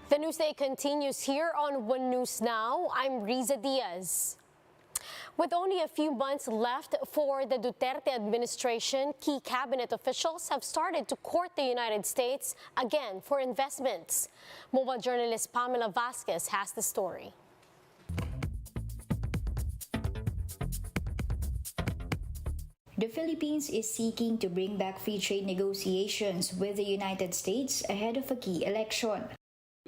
The Newsday continues here on One News Now. I'm Riza Diaz. With only a few months left for the Duterte administration, key cabinet officials have started to court the United States again for investments. Mobile journalist Pamela Vasquez has the story. The Philippines is seeking to bring back free trade negotiations with the United States ahead of a key election.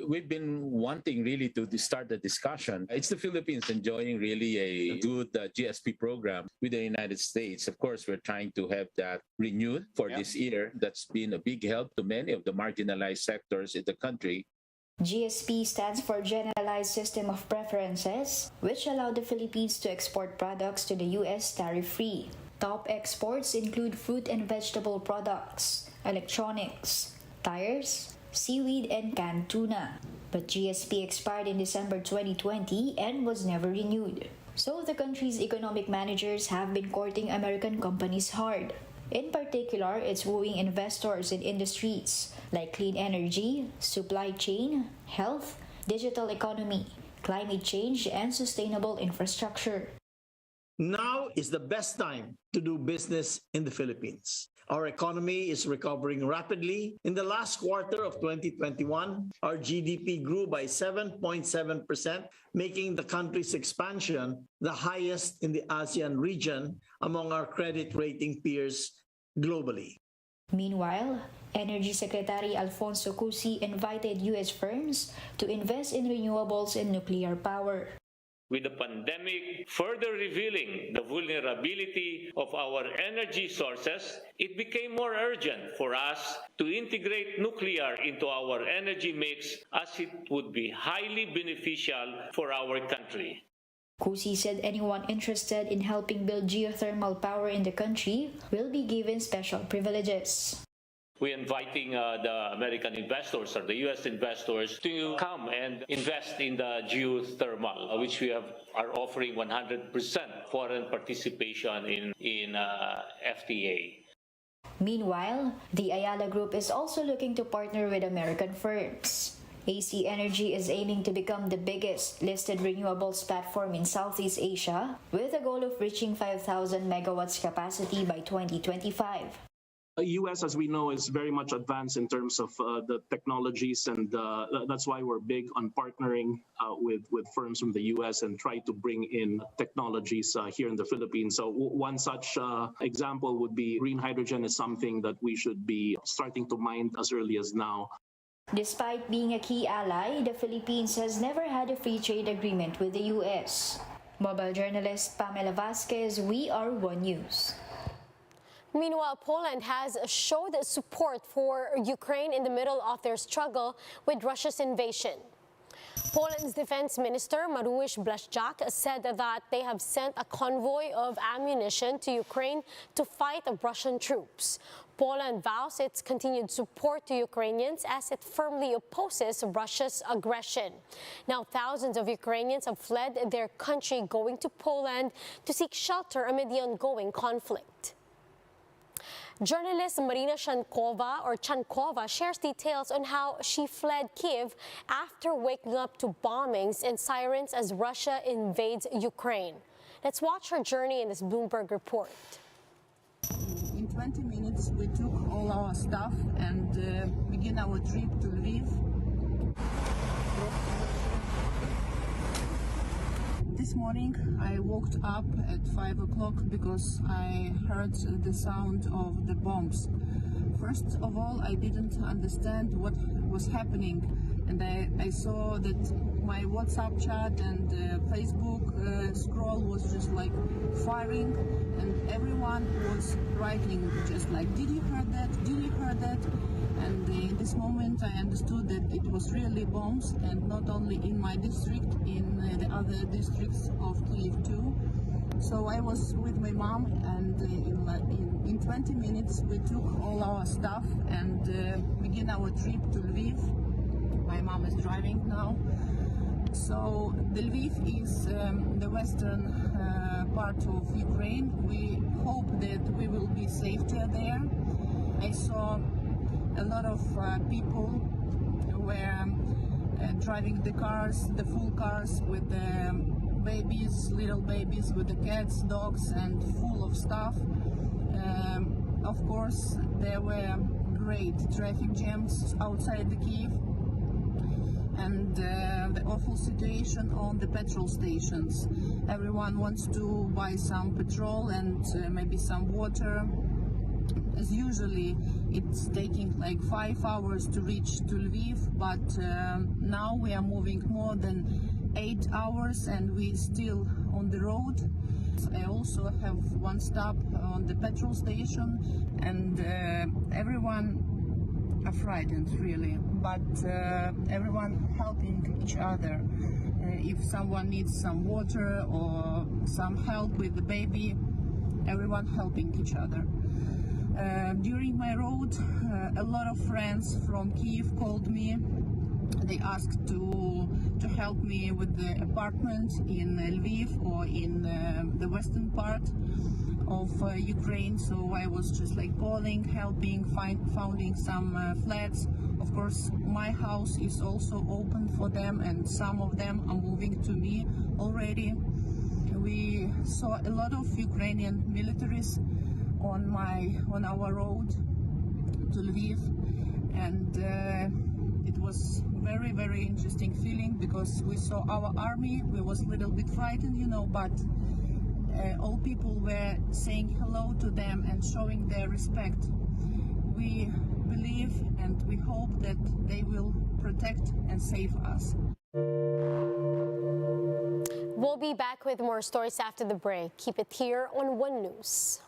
We've been wanting really to start the discussion. It's the Philippines enjoying really a good GSP program with the United States. Of course, we're trying to have that renewed for this year. That's been a big help to many of the marginalized sectors in the country. GSP stands for Generalized System of Preferences, which allow the Philippines to export products to the U.S. tariff-free. Top exports include fruit and vegetable products, electronics, tires, seaweed, and canned tuna. But GSP expired in December 2020 and was never renewed. So the country's economic managers have been courting American companies hard. In particular, it's wooing investors in industries like clean energy, supply chain, health, digital economy, climate change, and sustainable infrastructure. Now is the best time to do business in the Philippines. Our economy is recovering rapidly. In the last quarter of 2021, our GDP grew by 7.7%, making the country's expansion the highest in the ASEAN region among our credit rating peers globally. Meanwhile, Energy Secretary Alfonso Cusi invited U.S. firms to invest in renewables and nuclear power. With the pandemic further revealing the vulnerability of our energy sources, it became more urgent for us to integrate nuclear into our energy mix, as it would be highly beneficial for our country. Cusi said anyone interested in helping build geothermal power in the country will be given special privileges. We're inviting the American investors or the U.S. investors to come and invest in the geothermal, which we are offering 100% foreign participation in FTA. Meanwhile, the Ayala Group is also looking to partner with American firms. AC Energy is aiming to become the biggest listed renewables platform in Southeast Asia, with a goal of reaching 5,000 megawatts capacity by 2025. The U.S., as we know, is very much advanced in terms of the technologies, and that's why we're big on partnering with firms from the U.S. and try to bring in technologies here in the Philippines. So one such example would be green hydrogen is something that we should be starting to mine as early as now. Despite being a key ally, the Philippines has never had a free trade agreement with the U.S. Mobile journalist Pamela Vasquez, We Are One News. Meanwhile, Poland has showed support for Ukraine in the middle of their struggle with Russia's invasion. Poland's defense minister, Mariusz Błaszczak, said that they have sent a convoy of ammunition to Ukraine to fight Russian troops. Poland vows its continued support to Ukrainians as it firmly opposes Russia's aggression. Now, thousands of Ukrainians have fled their country, going to Poland to seek shelter amid the ongoing conflict. Journalist Marina Chankova shares details on how she fled Kyiv after waking up to bombings and sirens as Russia invades Ukraine. Let's watch her journey in this Bloomberg report. In 20 minutes, we took all our stuff and begin our trip to Lviv. This morning I woke up at 5 o'clock because I heard the sound of the bombs. First of all, I didn't understand what was happening, and I saw that my WhatsApp chat and Facebook scroll was just like firing, and everyone was writing just like, "Did you hear that? Did you hear that?" And in this moment I understood that it was really bombs, and not only in my district, in the other districts of Kyiv too. So I was with my mom, and in 20 minutes we took all our stuff and begin our trip to Lviv. My mom is driving now. So the Lviv is the western part of Ukraine. We hope that we will be safe there. I saw a lot of people were driving the cars, the full cars with the babies, little babies, with the cats, dogs, and full of stuff. Of course, there were great traffic jams outside the Kyiv, and the awful situation on the petrol stations. Everyone wants to buy some petrol and maybe some water. As usually, it's taking like 5 hours to reach to Lviv, but now we are moving more than 8 hours and we still on the road. I also have one stop on the petrol station, and everyone are frightened really, but everyone helping each other. If someone needs some water or some help with the baby, everyone helping each other. During my road, a lot of friends from Kyiv called me. They asked to help me with the apartment in Lviv or in the western part of Ukraine. So I was just like calling, helping, finding some flats. Of course, my house is also open for them, and some of them are moving to me already. We saw a lot of Ukrainian militaries on our road to Lviv, and it was very, very interesting feeling because we saw our army. We was a little bit frightened, but all people were saying hello to them and showing their respect. We believe and we hope that they will protect and save us. We'll be back with more stories after the break. Keep it here on One News.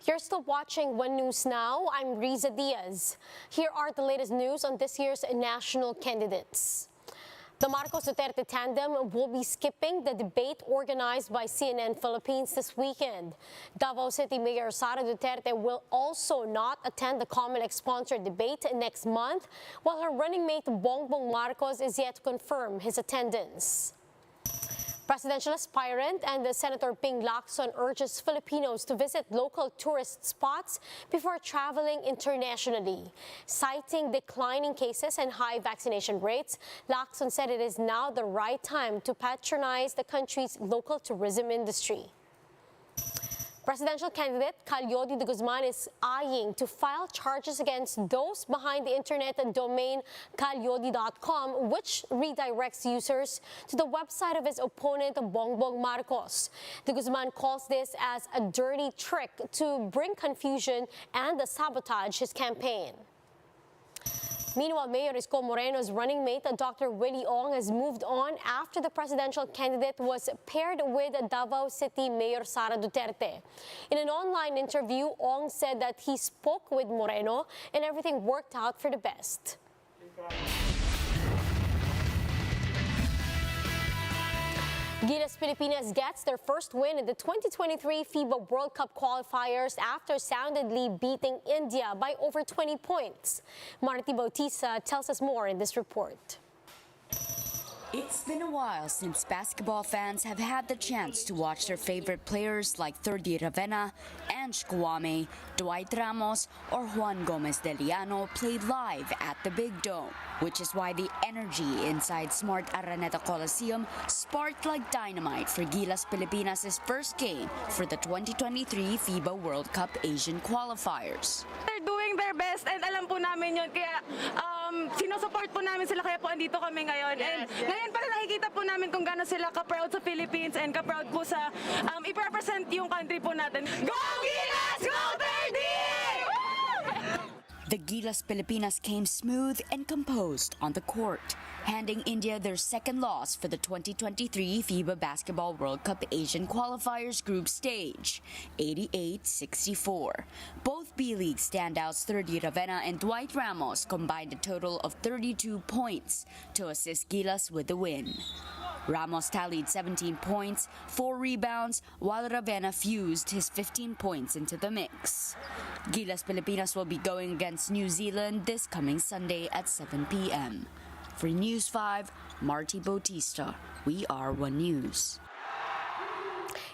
You're still watching One News Now. I'm Riza Diaz. Here are the latest news on this year's national candidates. The Marcos Duterte tandem will be skipping the debate organized by CNN Philippines this weekend. Davao City Mayor Sara Duterte will also not attend the Comelec-sponsored debate next month, while her running mate Bongbong Marcos is yet to confirm his attendance. Presidential aspirant and Senator Ping Lacson urges Filipinos to visit local tourist spots before traveling internationally. Citing declining cases and high vaccination rates, Lacson said it is now the right time to patronize the country's local tourism industry. Presidential candidate Calyodi de Guzman is eyeing to file charges against those behind the internet domain calyodi.com, which redirects users to the website of his opponent Bongbong Marcos. De Guzman calls this as a dirty trick to bring confusion and sabotage his campaign. Meanwhile, Mayor Isko Moreno's running mate, Dr. Willie Ong, has moved on after the presidential candidate was paired with Davao City Mayor Sara Duterte. In an online interview, Ong said that he spoke with Moreno and everything worked out for the best. Gilas Pilipinas gets their first win in the 2023 FIBA World Cup qualifiers after soundly beating India by over 20 points. Marty Bautista tells us more in this report. It's been a while since basketball fans have had the chance to watch their favorite players like Thurdy Ravena, Ange Kouame, Dwight Ramos, or Juan Gomez de Liano play live at the Big Dome, which is why the energy inside Smart Araneta Coliseum sparked like dynamite for Gilas Pilipinas' first game for the 2023 FIBA World Cup Asian qualifiers. They're doing their best and alam po namin yun, kaya sinusupport po namin sila, kaya po andito kami ngayon. And ngayon pala nakikita po namin kung gaano sila ka-proud sa Philippines and ka-proud po sa i-represent yung country po natin. Go Gilas! Go 30! The Gilas Pilipinas came smooth and composed on the court, handing India their second loss for the 2023 FIBA Basketball World Cup Asian Qualifiers group stage, 88-64. Both B-League standouts Thurdy Ravena and Dwight Ramos combined a total of 32 points to assist Gilas with the win. Ramos tallied 17 points, 4 rebounds, while Ravena fused his 15 points into the mix. Gilas Pilipinas will be going against New Zealand this coming Sunday at 7 p.m. For News 5, Marty Bautista. We are One News.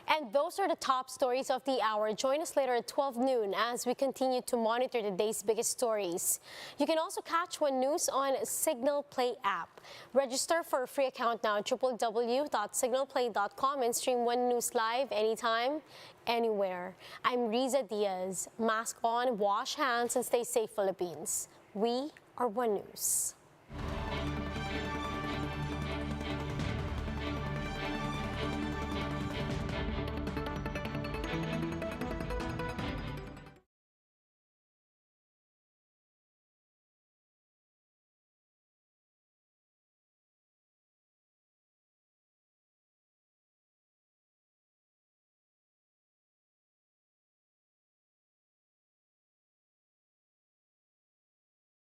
And those are the top stories of the hour. Join us later at 12 noon as we continue to monitor the day's biggest stories. You can also catch One News on Signal Play app. Register for a free account now at www.signalplay.com and stream One News live anytime, anywhere. I'm Riza Diaz. Mask on, wash hands, and stay safe, Philippines. We are One News.